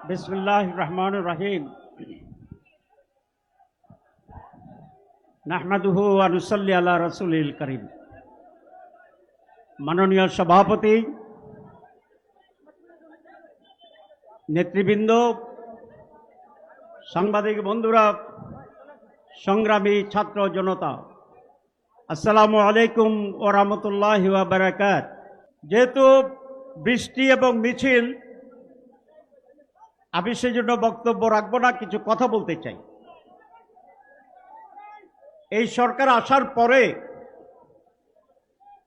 बिस्मिल्लाहिर रहमानिर रहीम नहमदुहु व नुसल्ली अला रसूलिल करीम। माननीय सभापति, नेतृबृंद, সাংবাদিক বন্ধুরা, সংগ্রামী ছাত্র জনতা, আসসালামু আলাইকুম ওয়া রাহমাতুল্লাহি ওয়া বারাকাত। যেহেতু বৃষ্টি এবং মিছিল, আমি সেজন্য বক্তব্য রাখবো না, কিছু কথা বলতে চাই। এই সরকার আসার পরে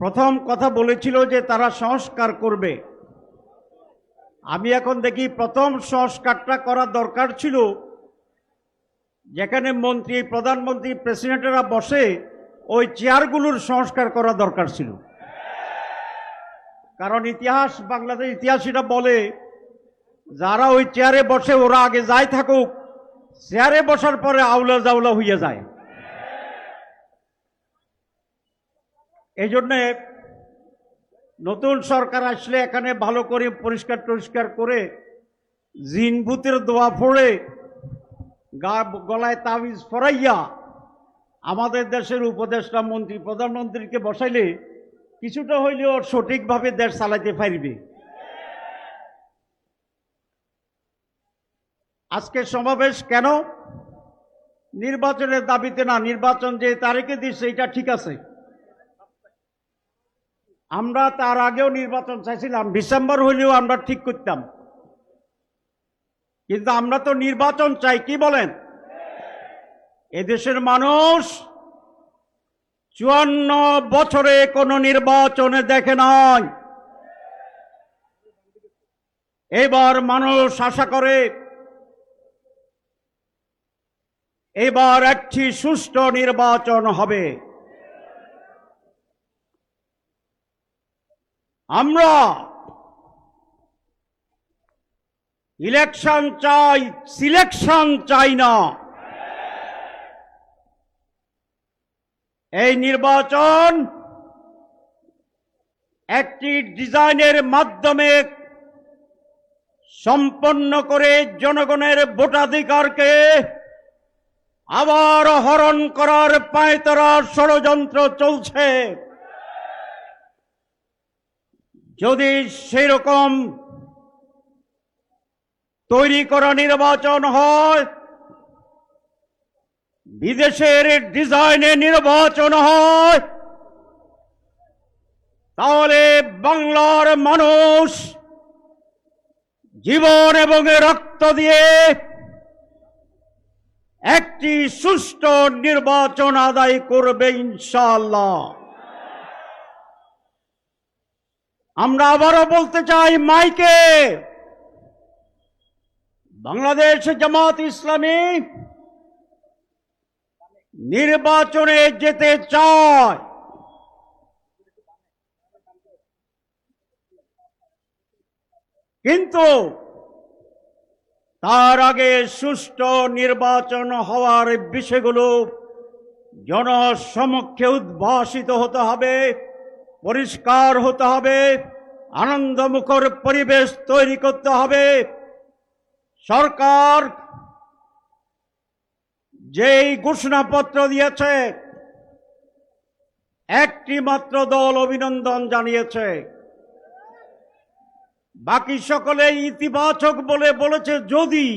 প্রথম কথা বলেছিল যে তারা সংস্কার করবে। আমি এখন দেখি প্রথম সংস্কারটা করা দরকার ছিল যেখানে মন্ত্রী, প্রধানমন্ত্রী, প্রেসিডেন্টরা বসে ওই চেয়ারগুলোর সংস্কার করা দরকার ছিল। কারণ ইতিহাস, বাংলাদেশ ইতিহাস এটা বলে, যারা ওই চেয়ারে বসে ওরা আগে যাই থাকুক, চেয়ারে বসার পরে আউলা জাউলা হইয়া যায়। এই জন্যে নতুন সরকার আসলে এখানে ভালো করে পরিষ্কার টরিষ্কার করে জিন ভূতের দোয়া পড়ে গলায় তাবিজ ফরাইয়া আমাদের দেশের উপদেষ্টা, মন্ত্রী, প্রধানমন্ত্রীকে বসাইলে কিছুটা হইলেও সঠিকভাবে দেশ চালাইতে পারবে। আজকে সমাবেশ কেন? নির্বাচনের দাবিতে না, নির্বাচন যে তারিখে দিচ্ছে এটা ঠিক আছে। আমরা তার আগেও নির্বাচন চাইছিলাম, ডিসেম্বর হইলেও আমরা ঠিক করতাম, কিন্তু আমরা তো নির্বাচন চাই। কি বলেন? এদেশের মানুষ 54 বছরে কোনো নির্বাচনে দেখে নাই। এবার মানুষ আশা করে এবার একটি সুষ্ঠু নির্বাচন হবে। আমরা ইলেকশন চাই, সিলেকশন চাই না। এই নির্বাচন একটি ডিজাইনের মাধ্যমে সম্পন্ন করে জনগণের ভোটাধিকারকে আবার হরণ করার পায়তারা ষড়যন্ত্র চলছে। যদি সেরকম তৈরি করা নির্বাচন হয়, বিদেশের ডিজাইনে নির্বাচন হয়, তাহলে বাংলার মানুষ জীবন এবং রক্ত দিয়ে একটি সুষ্ঠু নির্বাচন আদায় করবে ইনশাআল্লাহ। আমরা আবারও বলতে চাই মাইকে, বাংলাদেশ জামাত ইসলামী নির্বাচনে যেতে চায়, কিন্তু তার আগে সুষ্ঠু নির্বাচন হওয়ার বিষয়গুলো জনসমক্ষে উদ্ভাসিত হতে হবে, পরিষ্কার হতে হবে, আনন্দমুখর পরিবেশ তৈরি করতে হবে। সরকার যেই ঘোষণাপত্র দিয়েছে, একটি মাত্র দল অভিনন্দন জানিয়েছে, বাকি সকলে ইতিবাচক বলে বলেছে যদি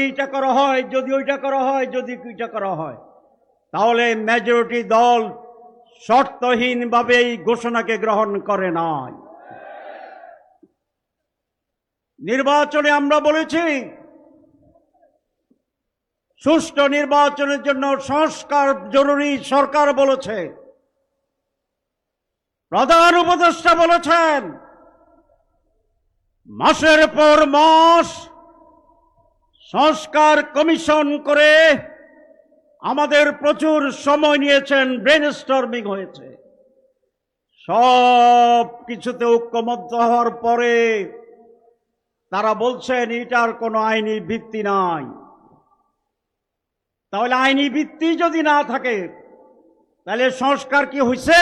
এটা করা হয়, যদি ওইটা করা হয়, যদি ওইটা করা হয়, তাহলে মেজরিটি দল শর্তহীনভাবে এই ঘোষণাকে গ্রহণ করে নাই। নির্বাচনে আমরা বলেছি সুষ্ঠু নির্বাচনের জন্য সংস্কার জরুরি। সরকার বলেছে, প্রধান উপদেষ্টা বলেছেন, মাসের পর মাস সংস্কার কমিশন করে আমাদের প্রচুর সময় নিয়েছেন, ব্রেনস্টর্মিং হয়েছে। সব কিছুতে ঐক্যমত্য হওয়ার পরে তারা বলছেন এটার কোনো আইনি ভিত্তি নাই। তাহলে আইনি ভিত্তি যদি না থাকে তাহলে সংস্কার কি হইছে?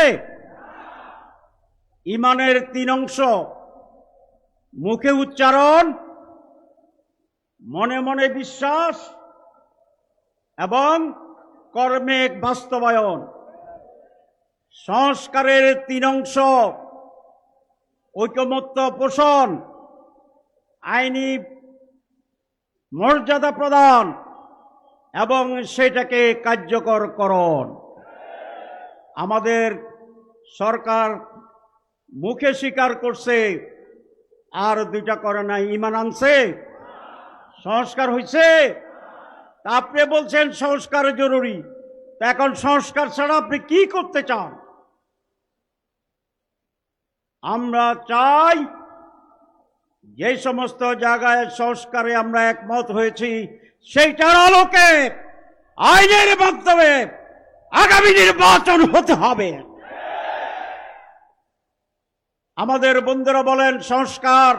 ইমানের 3 অংশ, মুখে উচ্চারণ, মনে মনে বিশ্বাস এবং কর্মে বাস্তবায়ন। সংস্কারের 3 অংশ: ঐকমত্য পোষণ, আইনি মর্যাদা প্রদান এবং সেটাকে কার্যকরকরণ। আমাদের সরকার মুখে স্বীকার করছে, আর 2টা করে না। ঈমান আনছে? সংস্কার হয়েছে? আপনি বলছেন সংস্কার জরুরি, তো এখন সংস্কার ছাড়া আপনি কি করতে চান? আমরা চাই যে সমস্ত জায়গায় সংস্কারে আমরা একমত হয়েছি সেইটার আলোকে আইনের মাধ্যমে আগামী নির্বাচন হতে হবে। আমাদের বন্ধুরা বলেন সংস্কার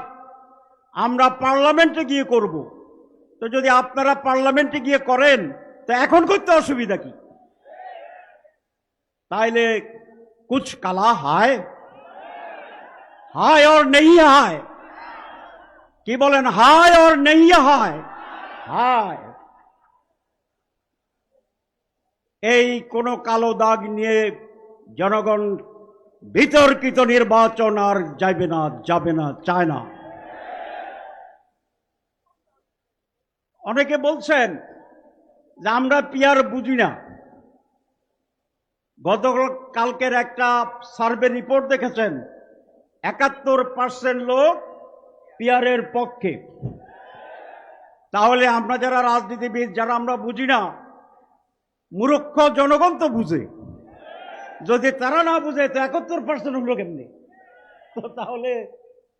আমরা পার্লামেন্টে গিয়ে করব। তো যদি আপনারা পার্লামেন্টে গিয়ে করেন তো এখন করতে অসুবিধা কি? তাইলে কুছ কালা হায় হায় और नहीं হায়, কি বলেন? হায় और नहीं হায়, হায়। এই কোন কালো দাগ নিয়ে জনগণ বিতর্কিত নির্বাচন আর যাবে না, চায় না। অনেকে বলছেন যে আমরা পিয়ার বুঝি না। গতকালকের একটা সার্ভে রিপোর্ট দেখেছেন, 71% লোক পিয়ারের পক্ষে। তাহলে আমরা যারা রাজনীতিবিদ, যারা আমরা বুঝি না, মূর্খ জনগণ তো বুঝে। যদি তারা না বুঝে তো 71% হলো কেমনি? তো তাহলে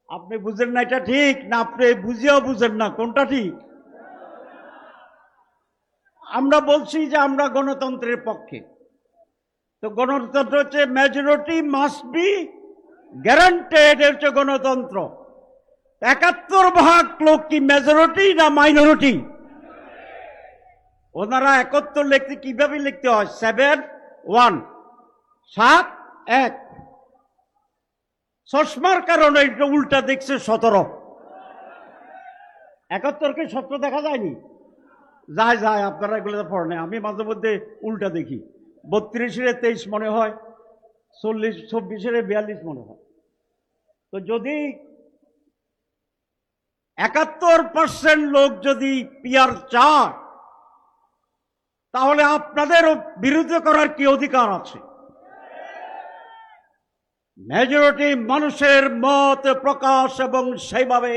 আপনি বুঝেন না এটা ঠিক, না আপনি বুঝিয়েও বুঝেন না, কোনটা ঠিক? আমরা বলছি যে আমরা গণতন্ত্রের পক্ষে। তো গণতন্ত্র হচ্ছে মেজরিটি মাস্ট বি গ্যারান্টেড, হচ্ছে গণতন্ত্র। 71% লোক কি মেজরিটি না মাইনরিটি? ওনারা 71 লিখতে কিভাবে লিখতে হয়? 7-1, 7-1। চশমার কারণে এটা উল্টা দেখছে 17। 71কে 17 দেখা যায়নি? যায়, আপনারা এগুলো পড়েন। আমি মাঝে মধ্যে উল্টা দেখি। 32-এ 23 মনে হয়, 40-24-এ 42 মনে হয়। তো যদি 71% লোক যদি পিয়ার চায়, তাহলে আপনাদের বিরোধিতা করার কি অধিকার আছে? মেজরিটি মানুষের মত প্রকাশ এবং সেইভাবে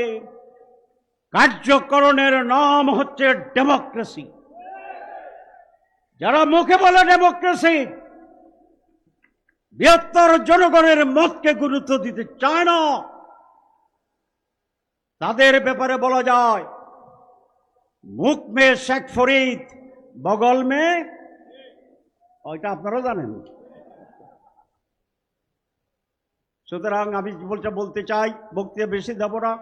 কার্যকরণের নাম হচ্ছে ডেমোক্রেসি। যারা মুখে বলে ডেমোক্রেসি, বৃহত্তর জনগণের মতকে গুরুত্ব দিতে চায় না, তাদের ব্যাপারে বলা যায় মুখ মে শেখ ফরিদ, বগল মে, ওইটা আপনারা জানেন। সুতরাং আমি বলতে চাই, বক্তৃতা বেশি দেব না,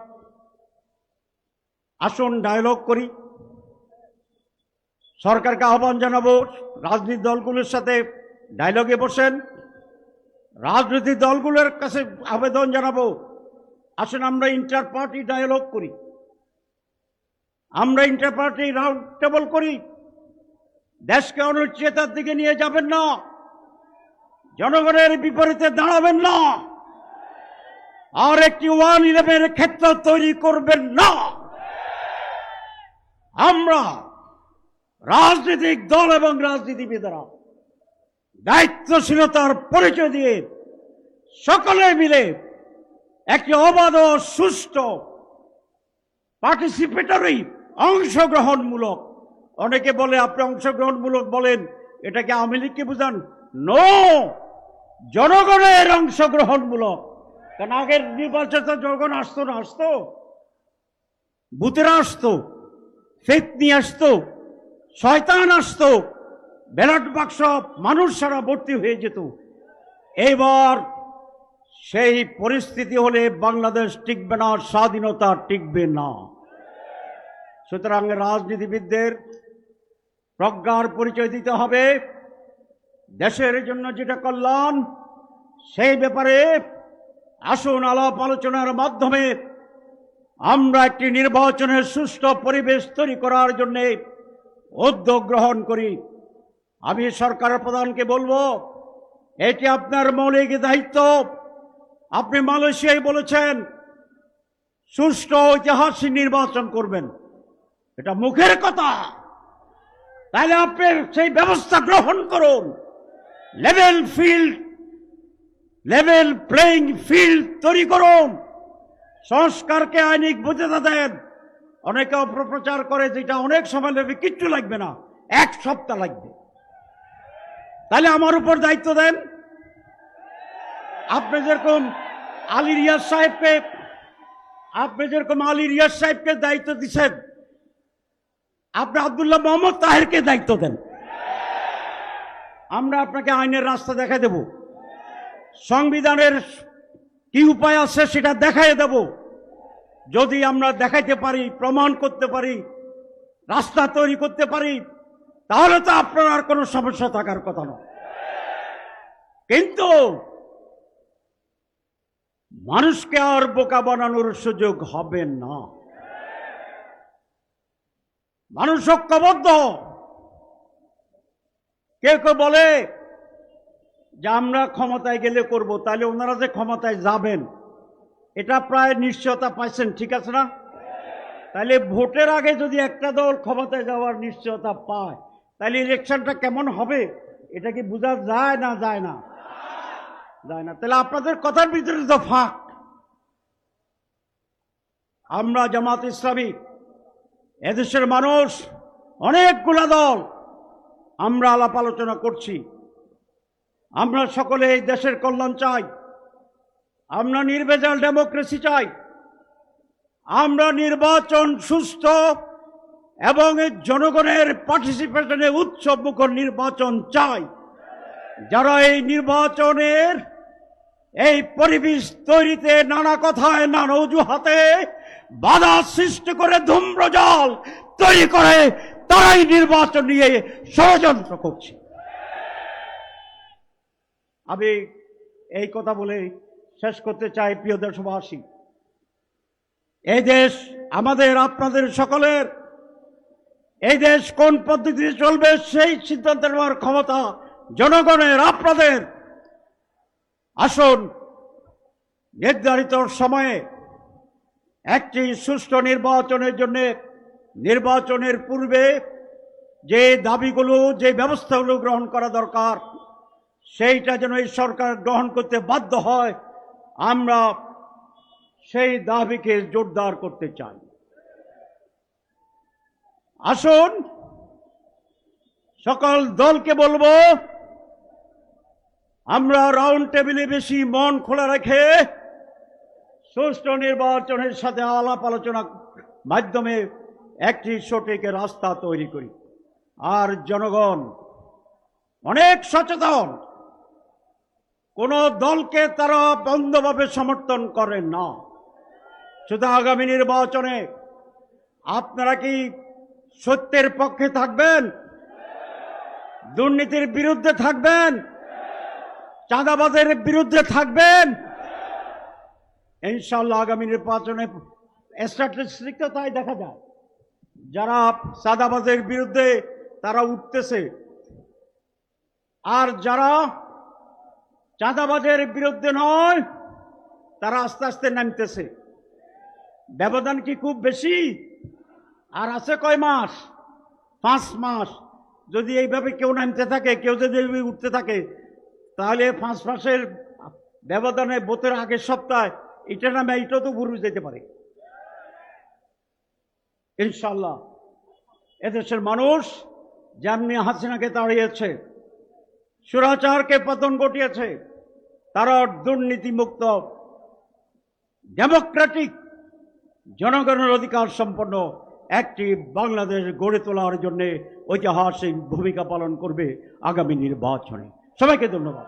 আসুন ডায়লগ করি। সরকারকে আহ্বান জানাবো, রাজনৈতিক দলগুলোর সাথে ডায়লগে বসেন। রাজনৈতিক দলগুলোর কাছে আবেদন জানাবো, আসুন আমরা ইন্টার পার্টি ডায়ালগ করি, আমরা ইন্টার পার্টি রাউন্ড টেবল করি। দেশকে অনিশ্চয়তার দিকে নিয়ে যাবেন না, জনগণের বিপরীতে দাঁড়াবেন না, আর একটি 111 ক্ষেত্র তৈরি করবেন না। আমরা রাজনৈতিক দল এবং রাজনীতিবিদরা দায়িত্বশীলতার পরিচয় দিয়ে সকলে মিলে একটি অবাধ ও সুষ্ঠু পার্টিসিপেটরি, অংশগ্রহণমূলক, অনেকে বলে আপনি অংশগ্রহণমূলক বলেন, এটাকে আওয়ামী লীগকে বুঝান? নো, জনগণের অংশগ্রহণমূলক। কারণ আগের নির্বাচন তো জনগণ আসতো, বুথেরা আসতো, ফেতনি আসতো, শয়তান আসতো, ব্যালট বাক্স মানুষ সারা ভর্তি হয়ে যেত। এবার সেই পরিস্থিতি হলে বাংলাদেশ টিকবে না, স্বাধীনতা টিকবে না। সুতরাং রাজনীতিবিদদের প্রজ্ঞার পরিচয় দিতে হবে। দেশের জন্য যেটা কল্যাণ, সেই ব্যাপারে আসুন আলাপ আলোচনার মাধ্যমে আমরা একটি নির্বাচনের সুষ্ঠু পরিবেশ তৈরি করার জন্য উদ্যোগ গ্রহণ করি। আমি সরকার প্রধানকে বলবো, এটি আপনার মৌলিক দায়িত্ব। আপনি মালয়েশিয়ায় বলেছেন সুষ্ঠু ঐতিহাসিক নির্বাচন করবেন, এটা মুখের কথা। তাহলে আপনি সেই ব্যবস্থা গ্রহণ করুন। লেভেল প্লেইং ফিল্ড তৈরি করুন। সংস্কারকে আইনিক বৈধতা দেন। অনেকে অপপ্রচার করে যেটা অনেক সময় লাগবে, কিচ্ছু লাগবে না, 1 সপ্তাহ লাগবে। তাহলে আমার উপর দায়িত্ব দেন। আপনি যেরকম আলী রিয়াজ সাহেবকে দায়িত্ব দিচ্ছেন, আপনি আব্দুল্লাহ মোহাম্মদ তাহেরকে দায়িত্ব দেন। আমরা আপনাকে আইনের রাস্তা দেখাই দেব, সংবিধানের কি উপায় আছে সেটা দেখাই দেব। যদি আমরা দেখাইতে পারি, প্রমাণ করতে পারি, রাস্তা তৈরি করতে পারি, তাহলে তো আপনার আর কোনো সমস্যা থাকার কথা নয়। কিন্তু মানুষকে আর বোকা বানানোর সুযোগ হবে না। মানুষ ঐক্যবদ্ধ। কেউ কেউ বলে যে আমরা ক্ষমতায় গেলে করব, তাহলে ওনারা যে ক্ষমতায় যাবেন এটা প্রায় নিশ্চয়তা পাইছেন, ঠিক আছে না? তাহলে ভোটের আগে যদি একটা দল ক্ষমতায় যাওয়ার নিশ্চয়তা পায়, তাহলে ইলেকশনটা কেমন হবে এটা কি বোঝা যায় না? যায় না। তাহলে আপনাদের কথার ভিতরে তো ফাঁক। আমরা জামাত ইসলামী, এদেশের মানুষ, অনেকগুলা দল, আমরা আলাপ আলোচনা করছি। আমরা সকলে এই দেশের কল্যাণ চাই। আমরা নির্ভেজাল ডেমোক্রেসি চাই। আমরা নির্বাচন সুস্থ এবং জনগণের পার্টিসিপেশনে উৎসবমুখর নির্বাচন চাই। যারা এই নির্বাচনের এই পরিবেশ তৈরিতে নানা কথায়, নানা অজুহাতে বাধা সৃষ্টি করে, ধূম্রজাল তৈরি করে, তারাই নির্বাচন নিয়ে ষড়যন্ত্র করছে। আমি এই কথা বলে শেষ করতে চাই। প্রিয় দেশবাসী, এই দেশ আমাদের, আপনাদের সকলের। এই দেশ কোন পদ্ধতিতে চলবে সেই সিদ্ধান্ত নেওয়ার ক্ষমতা জনগণের, আপনাদের। আসুন নির্ধারিত সময়ে একটি সুষ্ঠু নির্বাচনের জন্য, নির্বাচনের পূর্বে যে দাবিগুলো, যে ব্যবস্থাগুলো গ্রহণ করা দরকার, সেইটা যেন এই সরকার গ্রহণ করতে বাধ্য হয়, আমরা সেই দাবিকে জোরদার করতে চাই। আসুন সকল দলকে বলবো, আমরা রাউন্ড টেবিলে বেশি মন খোলা রেখে সুষ্ঠু নির্বাচনের সাথে আলাপ আলোচনার মাধ্যমে একটি সঠিক রাস্তা তৈরি করি। আর জনগণ অনেক সচেতন। কোন দলকে তারা বন্ধভাবে সমর্থন করে না। শুধু আগামী নির্বাচনে আপনারা কি সত্যের পক্ষে থাকবেন? দুর্নীতির বিরুদ্ধে থাকবেন? চাঁদাবাজের বিরুদ্ধে থাকবেন? ইনশাআল্লাহ আগামী নির্বাচনে স্ট্যাটিস্টিকটা তাই দেখা যায়। যারা চাঁদাবাজের বিরুদ্ধে তারা উঠতেছে, আর যারা চাঁদাবাজের বিরুদ্ধে নয় তারা আস্তে আস্তে নামতেছে। ব্যবধান কি খুব বেশি? আর আছে কয় মাস? 5 মাস। যদি এইভাবে কেউ নামতে থাকে, কেউ যদি উঠতে থাকে, তাহলে 5 মাসের ব্যবধানে ভোটের আগের সপ্তাহে এটা নামে এটাও তো ঘুরে যেতে পারে। ইনশাআল্লাহ এদেশের মানুষ যেমনি হাসিনাকে তাড়িয়েছে, স্বৈরাচারকে পতন ঘটিয়েছে, তারা দুর্নীতিমুক্ত ডেমোক্রেটিক জনগণের অধিকার সম্পন্ন একটি বাংলাদেশ গড়ে তোলার জন্য ঐতিহাসিক ভূমিকা পালন করবে আগামী নির্বাচনে। সবাইকে ধন্যবাদ।